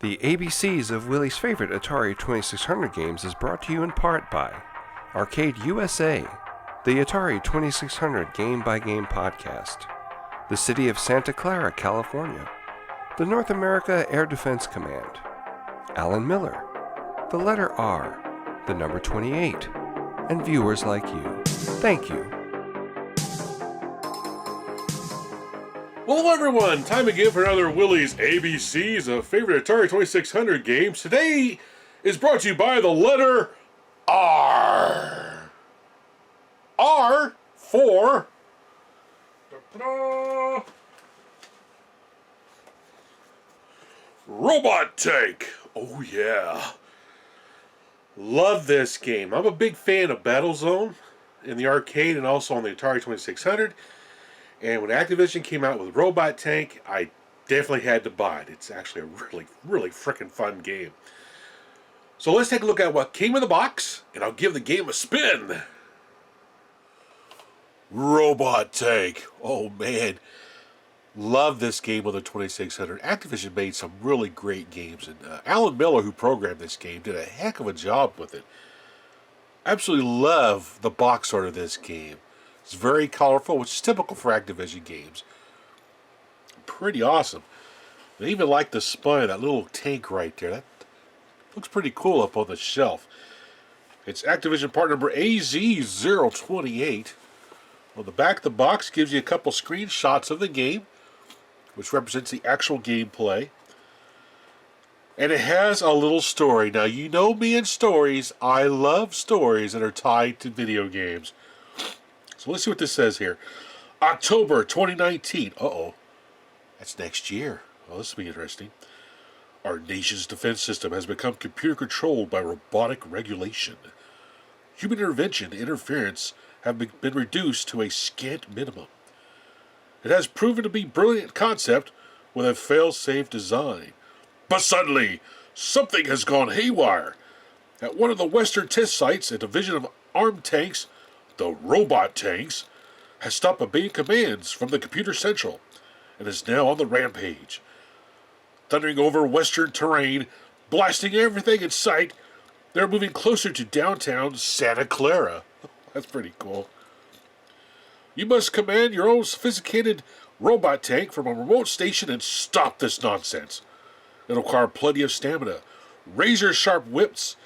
The ABCs of Willie's favorite Atari 2600 games is brought to you in part by Arcade USA, the Atari 2600 Game by Game podcast, the City of Santa Clara, California, the North America Air Defense Command, Alan Miller, the letter R, the number 28, and viewers like you. Thank you. Well, hello everyone, time again for another Willie's ABCs of favorite Atari 2600 games. Today is brought to you by the letter R. R for Robot Tank. Oh yeah. Love this game. I'm a big fan of Battlezone in the arcade and also on the Atari 2600. And when Activision came out with Robot Tank, I definitely had to buy it. It's actually a really freaking fun game. So let's take a look at what came in the box, and I'll give the game a spin. Robot Tank. Oh man. Love this game on the 2600. Activision made some really great games, and Alan Miller, who programmed this game, did a heck of a job with it. Absolutely love the box art of this game. It's very colorful, which is typical for Activision games. Pretty awesome. I even like the spine of that little tank right there. That looks pretty cool up on the shelf. It's Activision part number AZ028. On the back of the box gives you a couple screenshots of the game, which represents the actual gameplay. And it has a little story. Now, you know me and stories. I love stories that are tied to video games. So let's see what this says here. October 2019. Uh-oh. That's next year. Well, this will be interesting. Our nation's defense system has become computer-controlled by robotic regulation. Human intervention and interference have been reduced to a scant minimum. It has proven to be a brilliant concept with a fail-safe design. But suddenly, something has gone haywire. At one of the Western test sites, a division of armed tanks, the Robot Tanks, has stopped obeying commands from the Computer Central and is now on the rampage. Thundering over Western terrain, blasting everything in sight, they're moving closer to downtown Santa Clara. That's pretty cool. You must command your own sophisticated robot tank from a remote station and stop this nonsense. It'll require plenty of stamina, razor-sharp whips,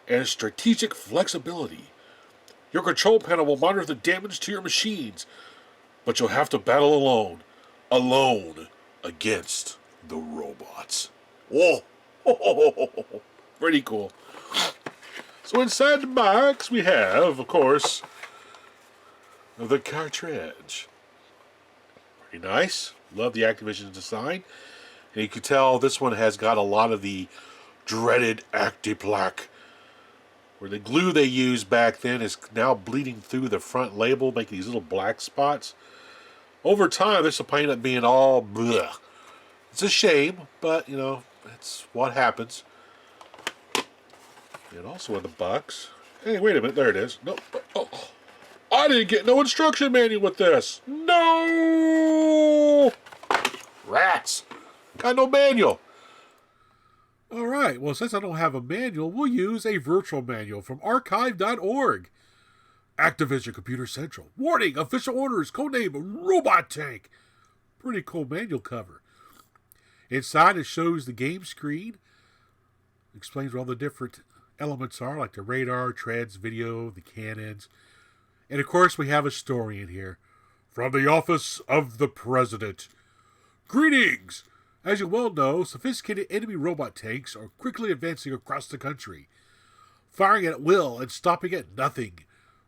and strategic flexibility. Your control panel will monitor the damage to your machines, but you'll have to battle alone. Alone against the robots. Whoa! Pretty cool. So inside the box we have, of course, the cartridge. Pretty nice. Love the Activision design. And you can tell this one has got a lot of the dreaded Acti-Plaque, where the glue they used back then is now bleeding through the front label, making these little black spots. Over time, this will end up being all bleh. It's a shame, but, you know, it's what happens. And also in the box. Hey, wait a minute. There it is. No. Oh, I didn't get no instruction manual with this. No! Rats. Got no manual. All right, well, since I don't have a manual, we'll use a virtual manual from archive.org. Activision Computer Central. Warning, official orders, codename Robot Tank. Pretty cool manual cover. Inside, it shows the game screen. Explains where all the different elements are, like the radar, treads, video, the cannons. And, of course, we have a story in here. From the Office of the President. Greetings! As you well know, sophisticated enemy robot tanks are quickly advancing across the country, firing at will and stopping at nothing.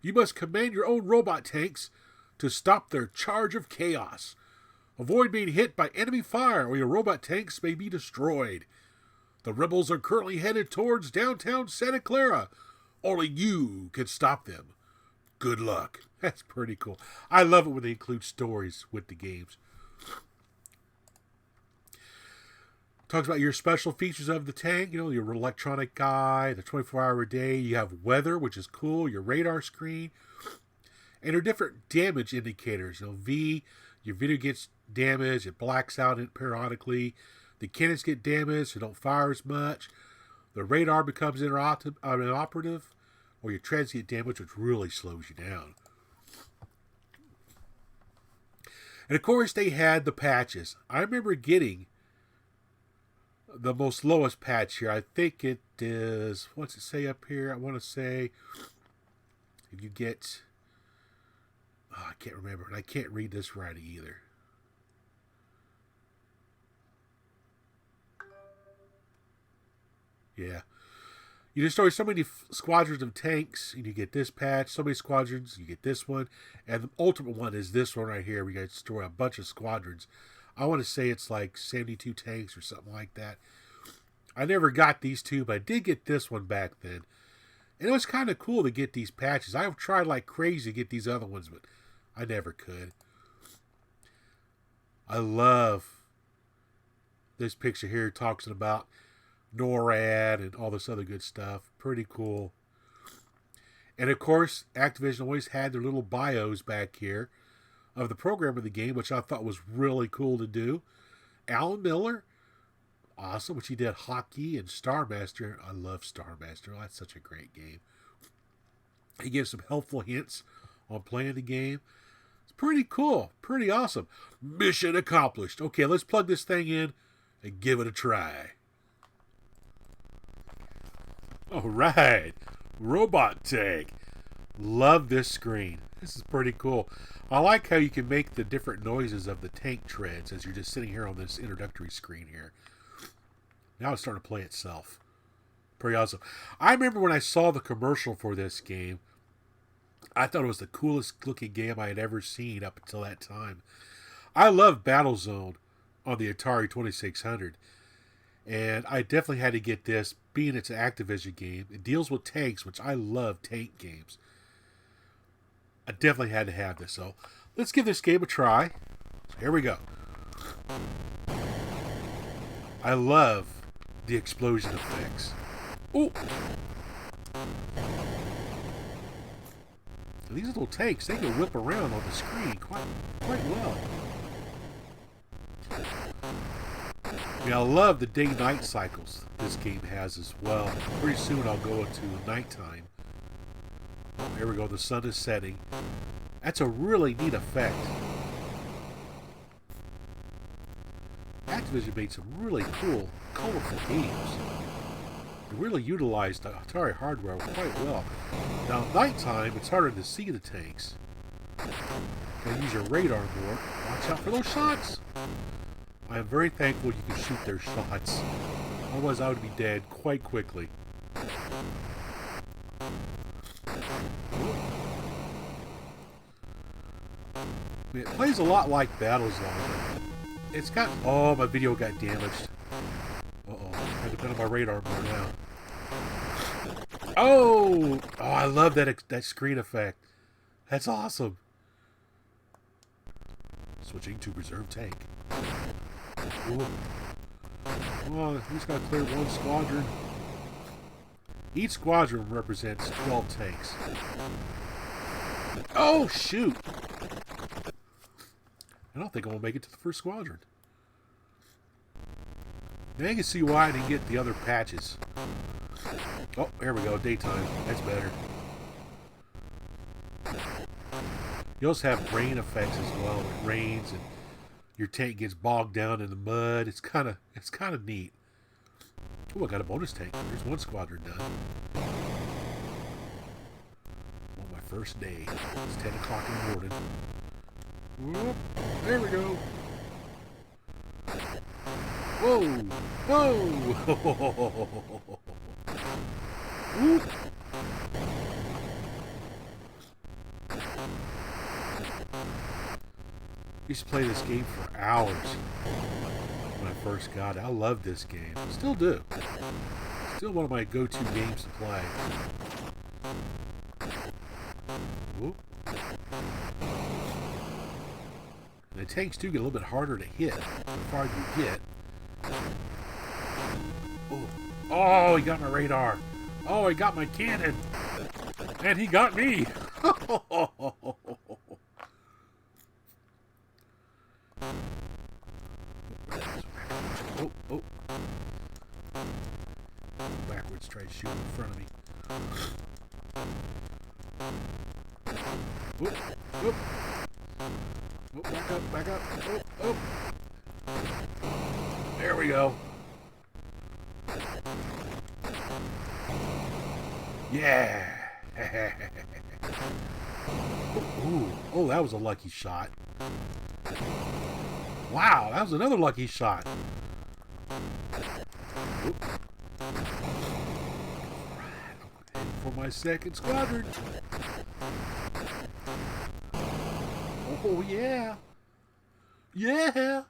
You must command your own robot tanks to stop their charge of chaos. Avoid being hit by enemy fire or your robot tanks may be destroyed. The rebels are currently headed towards downtown Santa Clara. Only you can stop them. Good luck. That's pretty cool. I love it when they include stories with the games. Talks about your special features of the tank, you know, your electronic guy, the 24-hour day. You have weather, which is cool, your radar screen, and your different damage indicators. You know, V, your video gets damaged, it blacks out periodically. The cannons get damaged, they don't fire as much. The radar becomes inoperative, or your treads get damaged, which really slows you down. And of course, they had the patches. I remember getting the most lowest patch here. I think it is, what's it say up here? I want to say, if you get, I can't remember, and I can't read this right either. Yeah. You destroy so many squadrons of tanks, and you get this patch. So many squadrons, you get this one. And the ultimate one is this one right here. We got to destroy a bunch of squadrons. I want to say it's like 72 tanks or something like that. I never got these two, but I did get this one back then. And it was kind of cool to get these patches. I've tried like crazy to get these other ones, but I never could. I love this picture here talking about NORAD and all this other good stuff. Pretty cool. And of course, Activision always had their little bios back here of the program of the game, which I thought was really cool to do. Alan Miller, awesome, which he did Hockey and Star Master. I love Star Master. Oh, that's such a great game. He gives some helpful hints on playing the game. It's pretty cool. Pretty awesome. Mission accomplished. Okay, let's plug this thing in and give it a try. All right. Robot tank. Love this screen. This is pretty cool. I like how you can make the different noises of the tank treads as you're just sitting here on this introductory screen here. Now it's starting to play itself. Pretty awesome. I remember when I saw the commercial for this game, I thought it was the coolest looking game I had ever seen up until that time. I love Battlezone on the Atari 2600. And I definitely had to get this, being it's an Activision game. It deals with tanks, which I love tank games. I definitely had to have this. So let's give this game a try. Here we go. I love the explosion effects. Oh! These little tanks, they can whip around on the screen quite well. Yeah, I love the day-night cycles this game has as well. Pretty soon I'll go into nighttime. There we go, the sun is setting. That's a really neat effect. Activision made some really cool, colorful games. They really utilized the Atari hardware quite well. Now, at nighttime, it's harder to see the tanks. Gotta use your radar more. Watch out for those shots! I am very thankful you can shoot their shots. Otherwise, I would be dead quite quickly. It plays a lot like Battlezone. It's got... Oh, my video got damaged. Uh-oh. I have to put on my radar more now. Oh! Oh, I love that screen effect. That's awesome. Switching to reserve tank. Ooh. Oh, he's got to clear one squadron. Each squadron represents 12 tanks. Oh, shoot! I don't think I'm going to make it to the first squadron. Now you can see why I didn't get the other patches. Oh, here we go. Daytime. That's better. You also have rain effects as well. It rains and your tank gets bogged down in the mud. It's kind of neat. Oh, I got a bonus tank. There's one squadron done. On my first day. It's 10 o'clock in the morning. Whoop, there we go. Whoa! Whoa! Whoop. Used to play this game for hours when I first got it. I loved this game. Still do. Still one of my go-to games to play. Whoop. And the tanks do get a little bit harder to hit the farther you get. Oh, he got my radar. Oh, he got my cannon. And he got me. Oh, Go backwards, try to shoot in front of me. Whoop, whoop. Oh, back up, back up. Oh, oh. There we go. Yeah. Ooh. Oh, that was a lucky shot. Wow, that was another lucky shot. Oop. Right, I'm heading for my second squadron. Oh, yeah. Yeah.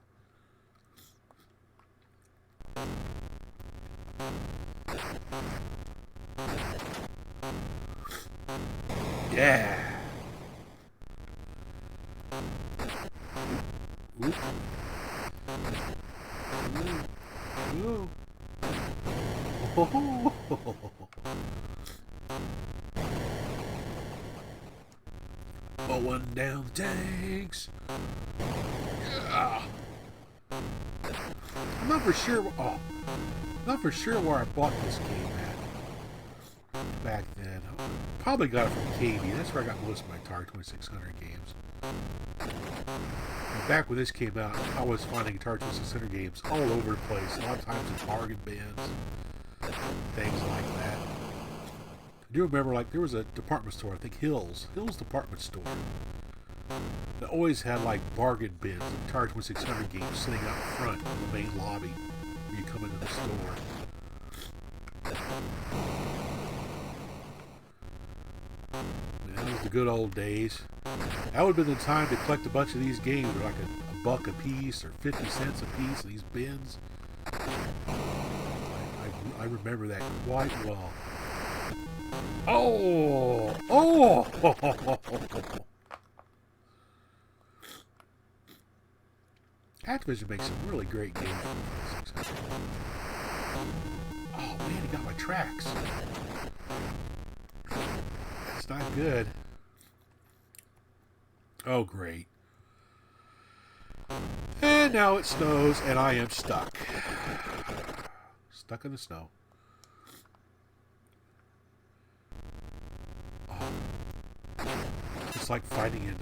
Yeah. Oop. Ooh. Ooh. Oh. Mowing down the tanks. Yeah. I'm not for sure. Oh, not for sure where I bought this game at back then. Probably got it from KB. That's where I got most of my Atari 2600 games. And back when this came out, I was finding Atari 2600 games all over the place. A lot of times in bargain bins, things like that. I do remember, like, there was a department store, I think Hills Department Store, that always had, like, bargain bins of Atari 2600 games sitting out front in the main lobby when you come into the store. Man, that was the good old days. That would have been the time to collect a bunch of these games for like a buck a piece or 50 cents a piece in these bins. I remember that quite well. Oh! Oh! Activision makes some really great games. Oh man, he got my tracks. That's not good. Oh great. And now it snows and I am stuck. Stuck in the snow. Oh. It's like fighting in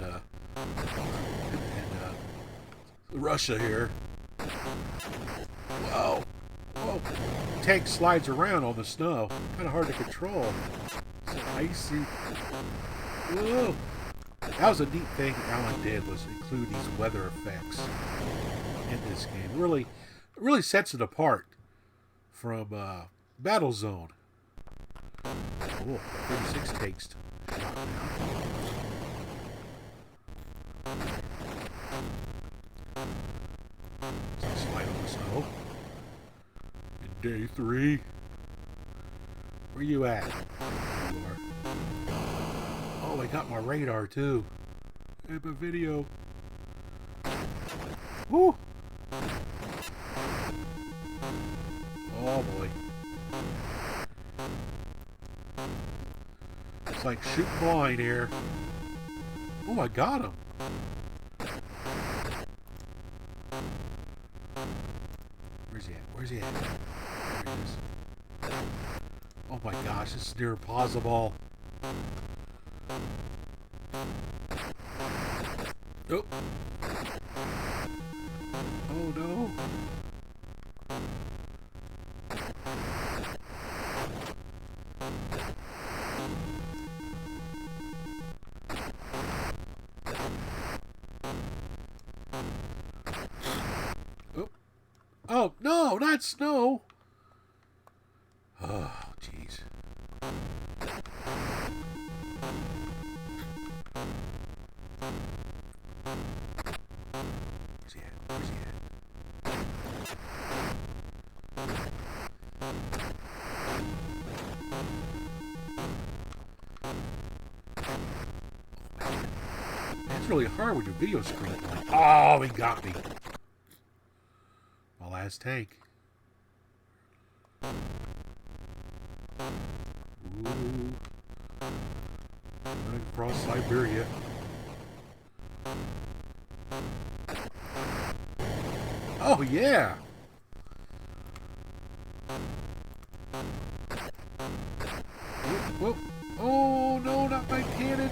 Russia here. Whoa. Whoa. The tank slides around on the snow. Kind of hard to control. It's icy. Whoa. That was a neat thing Alan did, was include these weather effects in this game. Really sets it apart from Battlezone. Oh, 36 takes. Slide on the snow. In day 3. Where you at? There you are. Oh, I got my radar too. And my video. Woo! Oh boy. It's like shooting blind here. Oh, I got him. Where's he at? Where's he at? There he is. Oh my gosh, this is near impossible. Nope. Oh no. Oh. Oh no, not snow. Oh, jeez. Where's he at? Where's he at? It's really hard with your video screen. Oh, he got me. My last tank. Ooh. Running across Siberia. Oh, yeah. Whoa. Oh, no, not my cannon.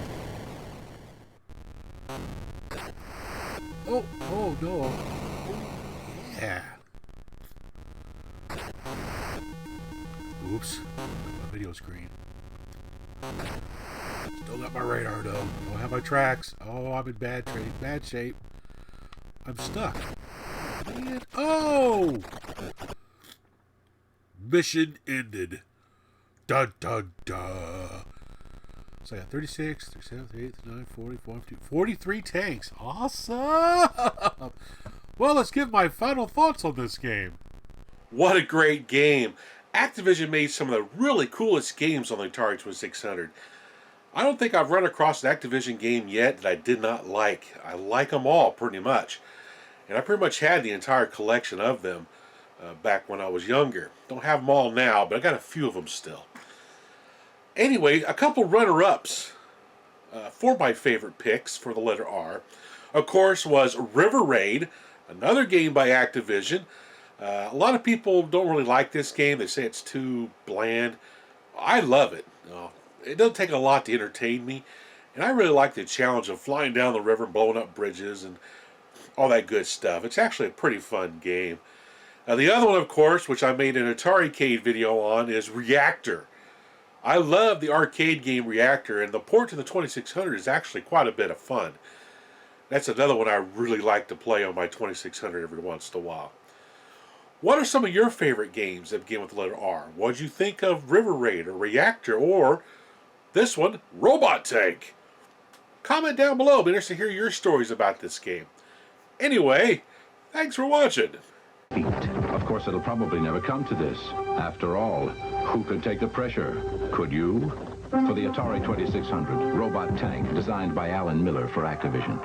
Oh, oh, no. Oh, yeah. Oops. My video screen. Still got my radar, though. Don't have my tracks. Oh, I'm in bad shape. I'm stuck. Man. Oh! Mission ended. Dun, dun, dun. So I got 36, 37, 38, 39, 40, 42, 43 tanks. Awesome! Well, let's give my final thoughts on this game. What a great game. Activision made some of the really coolest games on the Atari 2600. I don't think I've run across an Activision game yet that I did not like. I like them all pretty much. And I pretty much had the entire collection of them back when I was younger. Don't have them all now, but I got a few of them still. Anyway, a couple runner-ups for my favorite picks for the letter R, of course, was River Raid, another game by Activision. A lot of people don't really like this game. They say it's too bland. I love it. It doesn't take a lot to entertain me, and I really like the challenge of flying down the river and blowing up bridges and all that good stuff. It's actually a pretty fun game. The other one, of course, which I made an Atari-cade video on, is Reactor. I love the arcade game Reactor, and the port to the 2600 is actually quite a bit of fun. That's another one I really like to play on my 2600 every once in a while. What are some of your favorite games that begin with the letter R? What did you think of River Raid or Reactor or this one, Robot Tank? Comment down below. I'll be interested to hear your stories about this game. Anyway, thanks for watching. Of course, it'll probably never come to this. After all, who could take the pressure? Could you? For the Atari 2600, Robot Tank, designed by Alan Miller for Activision.